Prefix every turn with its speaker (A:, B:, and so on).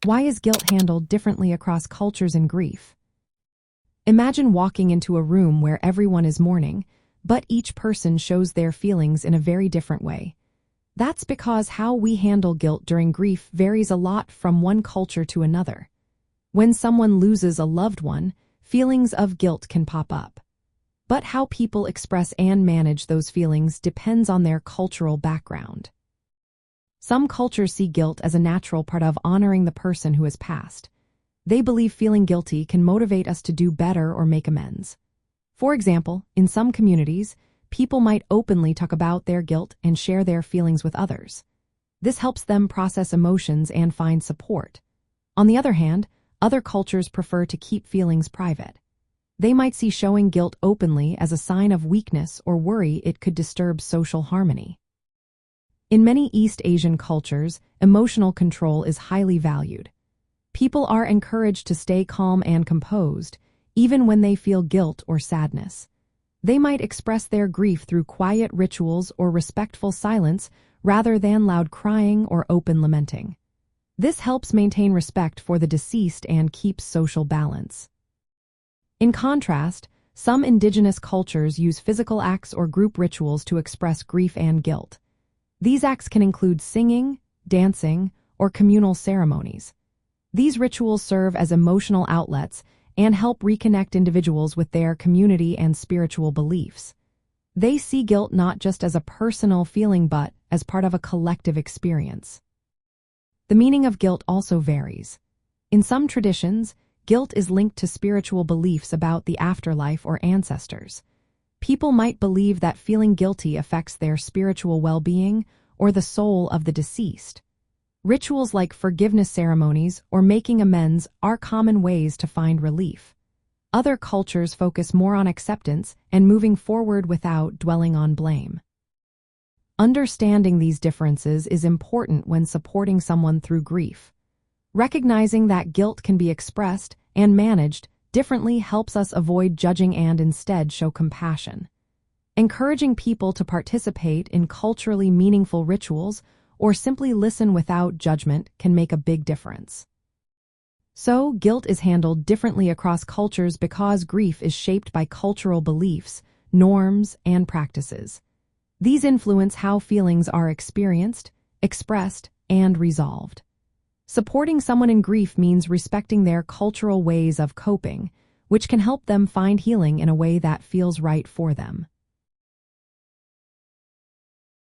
A: Why is guilt handled differently across cultures in grief? Imagine walking into a room where everyone is mourning, but each person shows their feelings in a very different way. That's because how we handle guilt during grief varies a lot from one culture to another. When someone loses a loved one, feelings of guilt can pop up. But how people express and manage those feelings depends on their cultural background. Some cultures see guilt as a natural part of honoring the person who has passed. They believe feeling guilty can motivate us to do better or make amends. For example, in some communities, people might openly talk about their guilt and share their feelings with others. This helps them process emotions and find support. On the other hand, other cultures prefer to keep feelings private. They might see showing guilt openly as a sign of weakness or worry it could disturb social harmony. In many East Asian cultures, emotional control is highly valued. People are encouraged to stay calm and composed, even when they feel guilt or sadness. They might express their grief through quiet rituals or respectful silence rather than loud crying or open lamenting. This helps maintain respect for the deceased and keeps social balance. In contrast, some indigenous cultures use physical acts or group rituals to express grief and guilt. These acts can include singing, dancing, or communal ceremonies. These rituals serve as emotional outlets and help reconnect individuals with their community and spiritual beliefs. They see guilt not just as a personal feeling but as part of a collective experience. The meaning of guilt also varies. In some traditions, guilt is linked to spiritual beliefs about the afterlife or ancestors. People might believe that feeling guilty affects their spiritual well-being or the soul of the deceased. Rituals like forgiveness ceremonies or making amends are common ways to find relief. Other cultures focus more on acceptance and moving forward without dwelling on blame. Understanding these differences is important when supporting someone through grief. Recognizing that guilt can be expressed and managed differently helps us avoid judging and instead show compassion. Encouraging people to participate in culturally meaningful rituals or simply listen without judgment can make a big difference. So, guilt is handled differently across cultures because grief is shaped by cultural beliefs, norms, and practices. These influence how feelings are experienced, expressed, and resolved. Supporting someone in grief means respecting their cultural ways of coping, which can help them find healing in a way that feels right for them.